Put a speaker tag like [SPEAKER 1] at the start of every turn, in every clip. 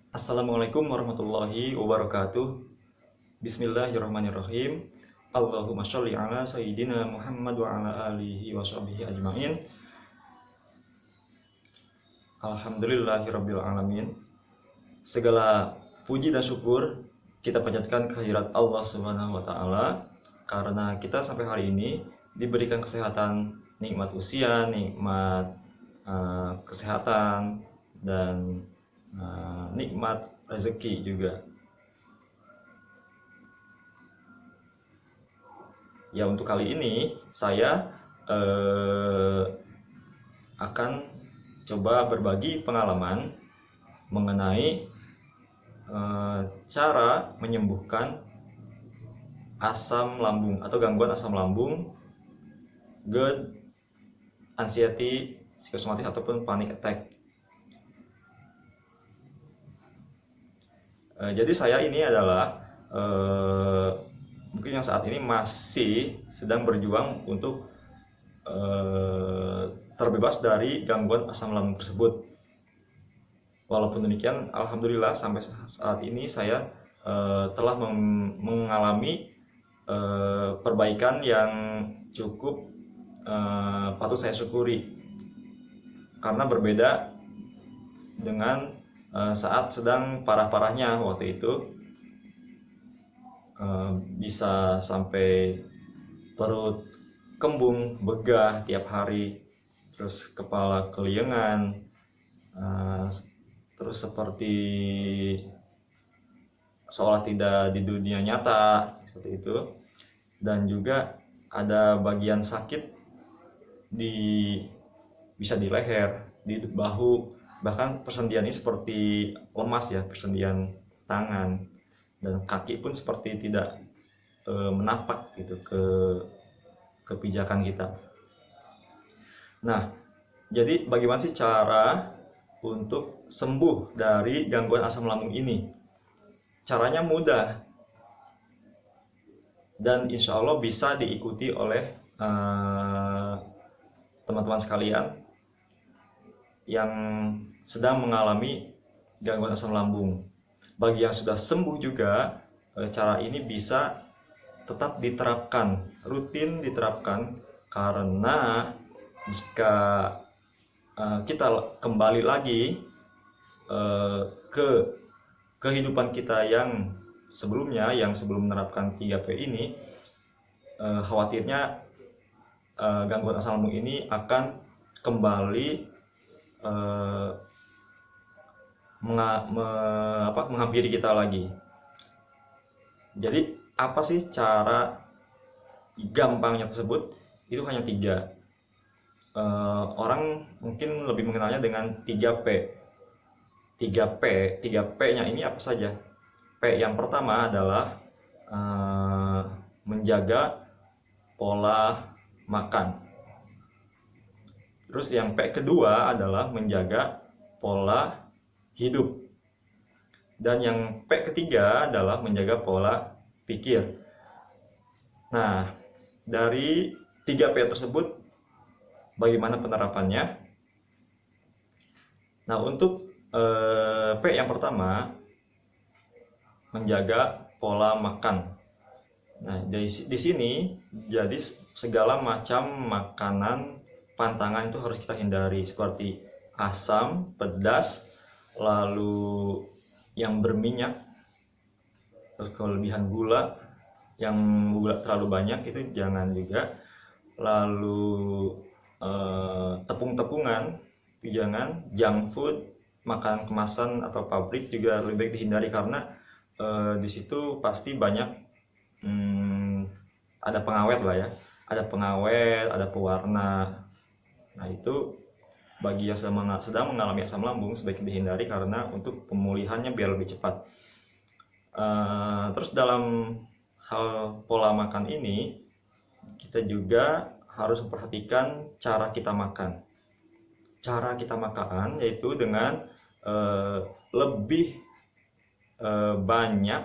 [SPEAKER 1] Assalamualaikum warahmatullahi wabarakatuh. Bismillahirrahmanirrahim. Allahumma sholli ala sayyidina Muhammad wa ala alihi wa sahbihi ajmain. Alhamdulillahirabbil alamin. Segala puji dan syukur kita panjatkan kehadirat Allah Subhanahu wa taala karena kita sampai hari ini diberikan kesehatan, nikmat usia, nikmat kesehatan dan nikmat rezeki juga. Ya, untuk kali ini saya akan coba berbagi pengalaman mengenai cara menyembuhkan asam lambung atau gangguan asam lambung, GERD, anxiety, psikosomatis ataupun panic attack. Jadi saya ini adalah mungkin yang saat ini masih sedang berjuang untuk terbebas dari gangguan asam lambung tersebut. Walaupun demikian, alhamdulillah sampai saat ini saya telah mengalami perbaikan yang cukup patut saya syukuri, karena berbeda dengan saat sedang parah-parahnya waktu itu. Bisa sampai perut kembung, begah tiap hari, terus kepala keliengan, terus seperti seolah tidak di dunia nyata, seperti itu. Dan juga ada bagian sakit bisa di leher, di bahu, bahkan persendian ini seperti lemas ya, persendian tangan, dan kaki pun seperti tidak menapak gitu ke pijakan kita. Nah, jadi bagaimana sih cara untuk sembuh dari gangguan asam lambung ini? Caranya mudah dan insya Allah bisa diikuti oleh teman-teman sekalian yang sedang mengalami gangguan asam lambung. Bagi yang sudah sembuh juga, cara ini bisa tetap diterapkan, rutin diterapkan, karena jika kita kembali lagi ke kehidupan kita yang sebelumnya, yang sebelum menerapkan 3P ini, khawatirnya gangguan asam lambung ini akan kembali menghampiri kita lagi. Jadi apa sih cara gampangnya tersebut? Itu hanya 3. Orang mungkin lebih mengenalnya dengan 3P. 3P-nya ini apa saja? P yang pertama adalah menjaga pola makan. Terus yang P kedua adalah menjaga pola hidup. Dan yang P ketiga adalah menjaga pola pikir. Nah, dari 3P tersebut bagaimana penerapannya? Nah, untuk P yang pertama, menjaga pola makan. Nah, di sini jadi segala macam makanan pantangan itu harus kita hindari, seperti asam, pedas, lalu yang berminyak, terus kelebihan gula, yang gula terlalu banyak itu jangan juga. Lalu tepung-tepungan itu jangan, junk food, makanan kemasan atau pabrik juga lebih baik dihindari, karena di situ pasti banyak ada pengawet lah ya, ada pengawet, ada pewarna. Nah, itu bagi yang sedang mengalami asam lambung sebaiknya dihindari, karena untuk pemulihannya biar lebih cepat. Terus dalam hal pola makan ini, kita juga harus memperhatikan cara kita makan. Cara kita makan yaitu dengan lebih banyak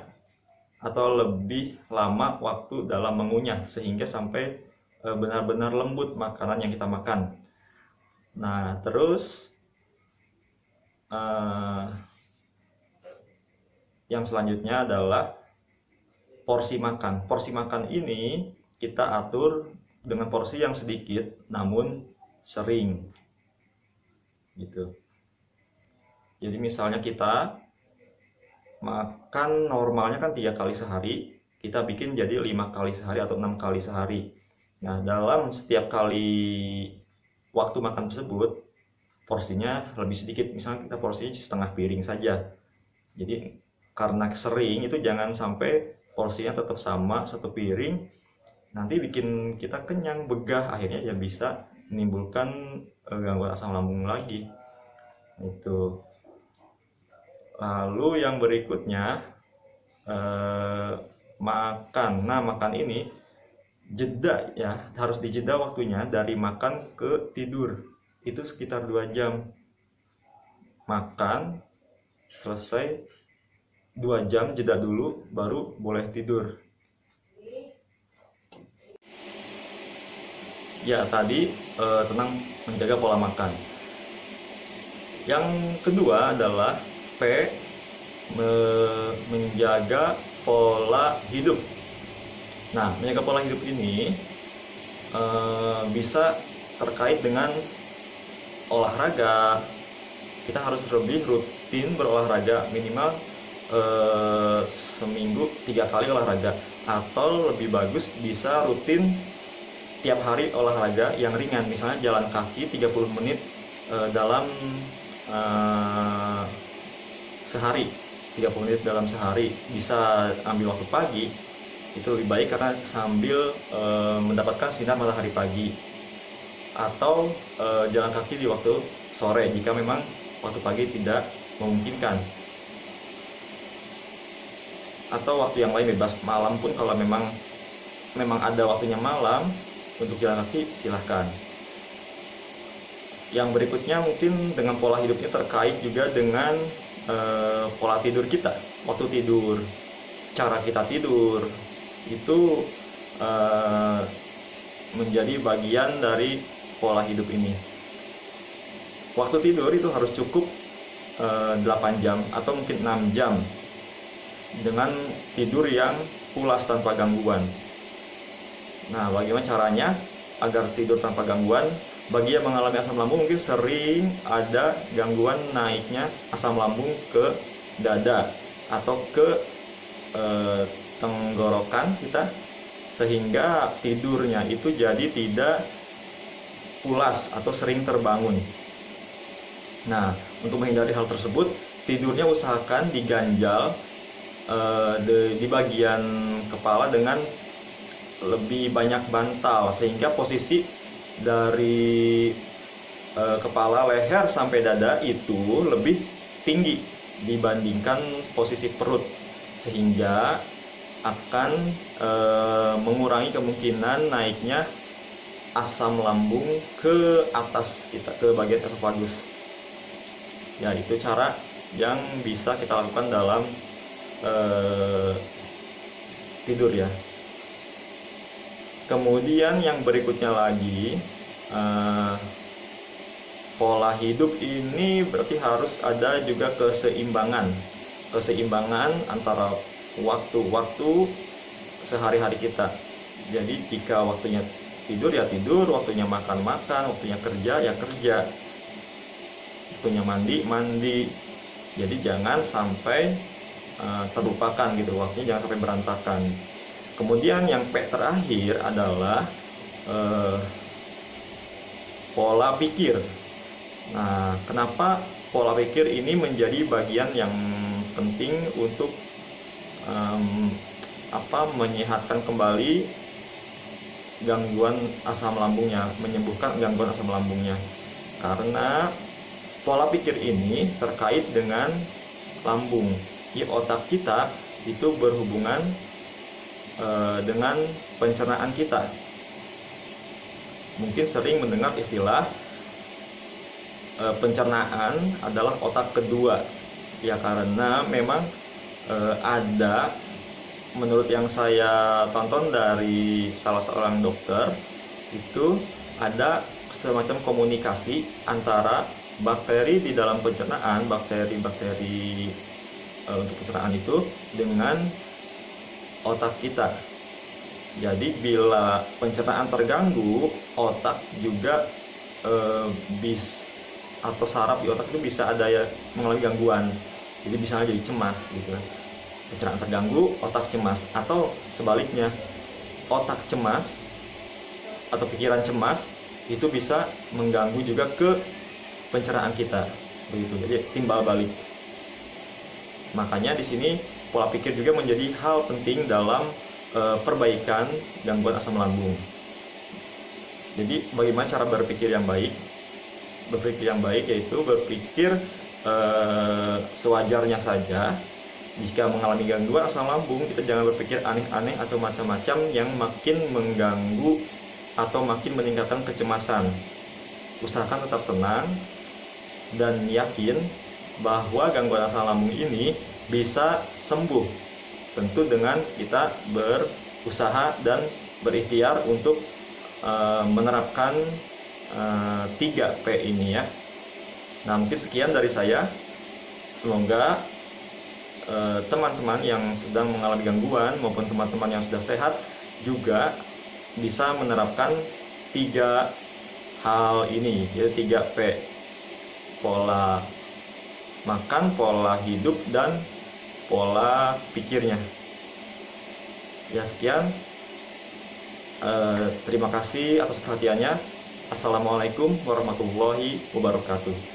[SPEAKER 1] atau lebih lama waktu dalam mengunyah, sehingga sampai benar-benar lembut makanan yang kita makan. Nah, terus Yang selanjutnya adalah porsi makan. Porsi makan ini kita atur dengan porsi yang sedikit namun sering gitu. Jadi misalnya kita makan normalnya kan 3 kali sehari, kita bikin jadi 5 kali sehari atau 6 kali sehari. Nah, dalam setiap kali waktu makan tersebut porsinya lebih sedikit, misalnya kita porsinya setengah piring saja. Jadi karena sering itu jangan sampai porsinya tetap sama satu piring, nanti bikin kita kenyang, begah, akhirnya ya bisa menimbulkan gangguan asam lambung lagi. Itu. Lalu yang berikutnya makan. Nah, makan ini jeda ya, harus dijeda waktunya dari makan ke tidur. Itu sekitar 2 jam. Makan selesai 2 jam jeda dulu baru boleh tidur. Ya, tadi tentang menjaga pola makan. Yang kedua adalah menjaga pola hidup. Nah, menjaga pola hidup ini bisa terkait dengan olahraga. Kita harus lebih rutin berolahraga, minimal seminggu 3 kali olahraga, atau lebih bagus bisa rutin tiap hari olahraga yang ringan, misalnya jalan kaki 30 menit dalam sehari, 30 menit dalam sehari. Bisa ambil waktu pagi, itu lebih baik karena sambil mendapatkan sinar matahari pagi, atau jalan kaki di waktu sore jika memang waktu pagi tidak memungkinkan, atau waktu yang lain bebas. Malam pun kalau memang ada waktunya malam untuk jalan kaki, silahkan. Yang berikutnya mungkin dengan pola hidupnya terkait juga dengan pola tidur kita. Waktu tidur, cara kita tidur itu menjadi bagian dari pola hidup ini. Waktu tidur itu harus cukup 8 jam atau mungkin 6 jam dengan tidur yang pulas tanpa gangguan. Nah, bagaimana caranya agar tidur tanpa gangguan? Bagi yang mengalami asam lambung mungkin sering ada gangguan naiknya asam lambung ke dada atau ke tenggorokan kita, sehingga tidurnya itu jadi tidak pulas atau sering terbangun. Nah, untuk menghindari hal tersebut, tidurnya usahakan diganjal di bagian kepala dengan lebih banyak bantal, sehingga posisi dari kepala, leher sampai dada itu lebih tinggi dibandingkan posisi perut, sehingga akan mengurangi kemungkinan naiknya asam lambung ke atas kita, ke bagian esofagus. Ya, itu cara yang bisa kita lakukan dalam tidur ya. Kemudian yang berikutnya lagi, pola hidup ini berarti harus ada juga keseimbangan antara waktu-waktu sehari-hari kita. Jadi jika waktunya tidur ya tidur, waktunya makan, waktunya kerja ya kerja, waktunya mandi. Jadi jangan sampai terlupakan gitu, waktunya jangan sampai berantakan. Kemudian yang terakhir adalah pola pikir. Nah, kenapa pola pikir ini menjadi bagian yang penting untuk menyehatkan kembali gangguan asam lambungnya, menyembuhkan gangguan asam lambungnya? Karena pola pikir ini terkait dengan lambung. Di otak kita itu berhubungan dengan pencernaan kita. Mungkin sering mendengar istilah pencernaan adalah otak kedua. Ya, karena memang ada, menurut yang saya tonton dari salah seorang dokter, itu ada semacam komunikasi antara bakteri di dalam pencernaan, bakteri untuk pencernaan itu dengan otak kita. Jadi bila pencernaan terganggu, otak juga atau saraf di otak itu bisa ada ya mengalami gangguan. Jadi bisa jadi cemas gitu. Pencernaan terganggu, otak cemas, atau sebaliknya, otak cemas atau pikiran cemas itu bisa mengganggu juga ke pencernaan kita, begitu. Jadi timbal balik. Makanya di sini pola pikir juga menjadi hal penting dalam perbaikan gangguan asam lambung. Jadi bagaimana cara berpikir yang baik? Berpikir yang baik yaitu berpikir sewajarnya saja. Jika mengalami gangguan asam lambung, kita jangan berpikir aneh-aneh atau macam-macam yang makin mengganggu atau makin meningkatkan kecemasan. Usahakan tetap tenang dan yakin bahwa gangguan asam lambung ini bisa sembuh. Tentu dengan kita berusaha dan berikhtiar untuk menerapkan 3P ini ya. Nah, mungkin sekian dari saya. Semoga teman-teman yang sedang mengalami gangguan maupun teman-teman yang sudah sehat juga bisa menerapkan 3 hal ini, yaitu 3P: pola makan, pola hidup, dan pola pikirnya. Ya, sekian. Terima kasih atas perhatiannya. Assalamualaikum warahmatullahi wabarakatuh.